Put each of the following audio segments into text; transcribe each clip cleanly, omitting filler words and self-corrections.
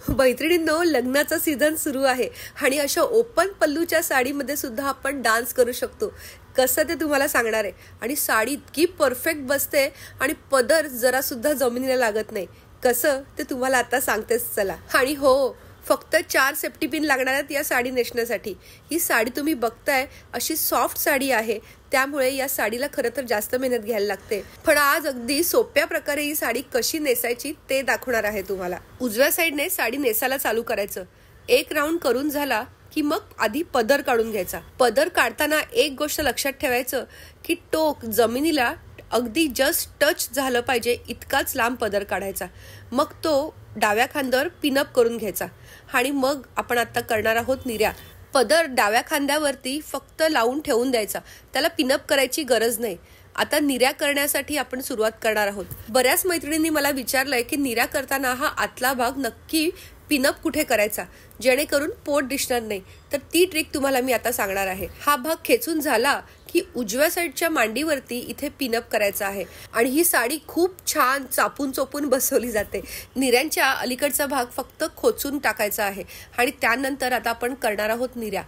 मैत्रिणींनो, लग्नाचा सीझन सुरू आहे आणि अशा ओपन पल्लूच्या साडीमध्ये सुद्धा आपण डान्स करू शकतो. कसं ते तुम्हाला सांगणार आहे. आणि साडी इतकी परफेक्ट बसते आणि पदर जरा सुद्धा जमिनीला लागत नाही. कसं ते तुम्हाला आता सांगतेच चला. आणि हो, फक्त 4 सेफ्टी पिन लागणार आहेत या साडी नेसण्यासाठी. ही साडी तुम्ही बघताय अशी सॉफ्ट साडी आहे, त्यामुळे या साडीला खरं तर जास्त मेहनत घ्यायला लागते. पण आज अगदी सोप्या प्रकारे ही साडी कशी नेसायची ते दाखवणार आहे तुम्हाला. उजव्या साईडने साडी नेसायला चालू करायचं. एक राऊंड करून झाला की मग आधी पदर काढून घ्यायचा. पदर काढताना एक गोष्ट लक्षात ठेवायचं की टोक जमिनीला अगदी जस्ट टच झालं पाहिजे इतकाच लांब पदर काढायचा. मग तो डाव्या खांद्यावर पिनअप करून घ्यायचा. आणि मग आपण आता करणार आहोत निर्या. पदर डाव्या खांद्यावरती फक्त लावून ठेवून द्यायचा, त्याला पिनअप करायची गरज नाही. आता निर्या करण्यासाठी आपण सुरुवात करणार आहोत. बऱ्याच मैत्रिणींनी मला विचारलंय की निर्या करताना हा आतला भाग नक्की पिनअप कुठे करायचा जेणेकरून पोट दिसणार नाही. तर ती ट्रिक तुम्हाला मी आता सांगणार आहे. हा भाग खेचून झाला की उजव्या साईडच्या मांडीवरती इथे पिनअप करायचा आहे. आणि ही साडी खूप छान चापून चोपून बसवली जाते. निर्यांच्या अलीकडचा भाग फक्त खोचून टाकायचा आहे. आणि त्यानंतर आता आपण करणार आहोत निर्या.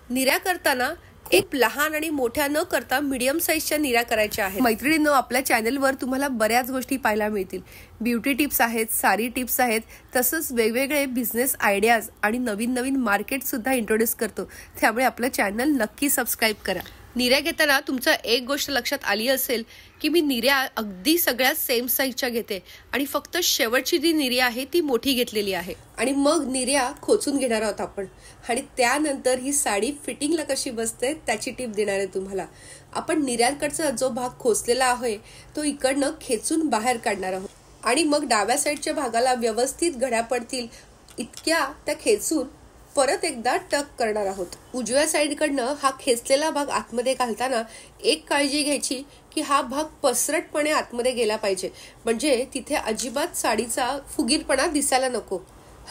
निर्या करताना एक लहान आणि मोठ्या न करता मीडियम साईजच्या निर्या करायच्या आहेत. मैत्रिणींनो, आपल्या चॅनलवर तुम्हाला बऱ्याच गोष्टी पाहायला मिळतील. ब्युटी टिप्स आहेत, साडी टिप्स आहेत, तसंच वेगवेगळे बिझनेस आयडियाज आणि नवीन नवीन मार्केट सुद्धा इंट्रोड्यूस करतो. त्यामुळे आपलं चॅनल नक्की सबस्क्राईब करा. निर्या घेताना तुमच्या एक गोष्ट लक्षात आली असेल की मी निर्या अगदी सगळ्या सेम साईजच्या घेते आणि फक्त शेवटची जी निर्या आहे ती मोठी घेतलेली आहे. आणि मग निर्या खोचून घेणार आहोत आपण. आणि त्यानंतर ही साडी फिटिंगला कशी बसते त्याची टिप देणार आहे तुम्हाला. आपण निर्यांकडचा जो भाग खोचलेला आहे तो इकडनं खेचून बाहेर काढणार आहोत. आणि मग डाव्या साईडच्या भागाला व्यवस्थित घड्या पडतील इतक्या त्या खेचून परत एकदा टक करणार आहोत. उजव्या साईडकडनं हा खेचलेला भाग आतमध्ये घालताना एक काळजी घ्यायची की हा भाग पसरटपणे आतमध्ये गेला पाहिजे, म्हणजे तिथे अजिबात साडीचा फुगीरपणा दिसायला नको.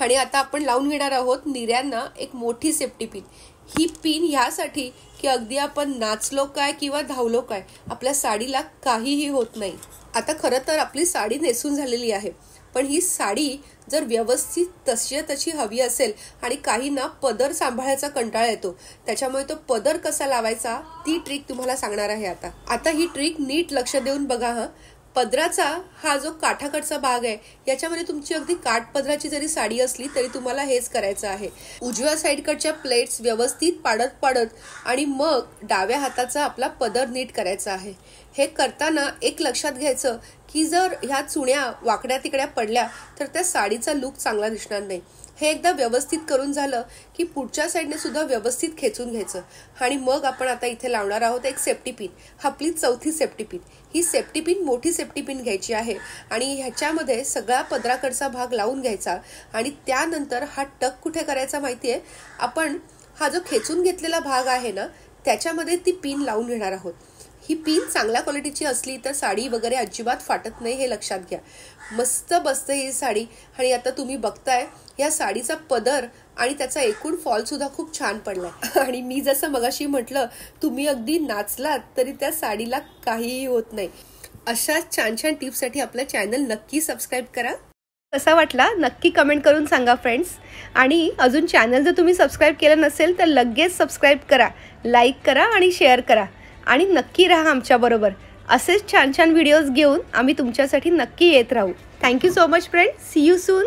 आणि आता आपण लावून घेणार आहोत निर्यांना एक मोठी सेफ्टी पिन. ही पिन ह्यासाठी की अगदी आपण नाचलो काय किंवा धावलो काय आपल्या साडीला काहीही होत नाही. आता खरं तर आपली साडी नेसून झालेली आहे, पण ही साडी जर व्यवस्थित तशी हवी असेल आणि काहींना पदर सांभाळायचा कंटाळा येतो, त्याच्यामुळे तो पदर कसा लावायचा ती ट्रिक तुम्हाला सांगणार आहे. आता ही ट्रिक नीट लक्ष देऊन बघा. पदराचा हा जो काठाकडचा भाग आहे याच्यामध्ये तुमची अगदी काठ पदराची जरी साडी असली तरी तुम्हाला हेच करायचं आहे. उजव्या साईडकडच्या प्लेट्स व्यवस्थित पाडत आणि मग डाव्या हाताचा आपला पदर नीट करायचा आहे. हे करताना एक लक्षात घ्यायचं की जर ह्या चुण्या वाकड्या तिकड्या पडल्या तर त्या साडीचा लुक चांगला दिसणार नाही. हे एकदा व्यवस्थित करून झालं की पुढच्या साईडने सुद्धा व्यवस्थित खेचून घ्यायचं. आणि मग आपण आता इथे लावणार आहोत एक सेफ्टी पिन. आपली चौथी सेफ्टी पिन. ही सेफ्टी पिन मोठी सेफ्टी पिन घ्यायची आहे आणि ह्याच्यामध्ये सगळा पदराकडचा भाग लावून घ्यायचा. आणि त्यानंतर हा टक कुठे करायचा माहितीये, आपण हा जो खेचून घेतलेला भाग आहे ना त्याच्यामध्ये ती पिन लावून घेणार आहोत. ही पिन चांगल्या क्वालिटीची असली तर साडी वगैरे अजिबात फाटत नाही, हे लक्षात घ्या. मस्त बसते ही साडी. आणि आता तुम्ही बघताय या साडीचा पदर आणि त्याचा एकूण फॉल सुद्धा खूप छान पडलाय. आणि मी जसं मगाशी म्हटलं, तुम्ही अगदी नाचलात तरी त्या साडीला काहीही होत नाही. अशा छान छान टिप्ससाठी आपलं चॅनल नक्की सबस्क्राईब करा. कसा वाटला नक्की कमेंट करून सांगा फ्रेंड्स. आणि अजून चॅनल जर तुम्ही सबस्क्राईब केलं नसेल तर लगेच सबस्क्राईब करा, लाईक करा आणि शेअर करा. आणि नक्की राहा आमच्याबरोबर. असेच छान छान व्हिडिओज घेऊन आम्ही तुमच्यासाठी नक्की येत राहू. Thank you so much friends. See you soon.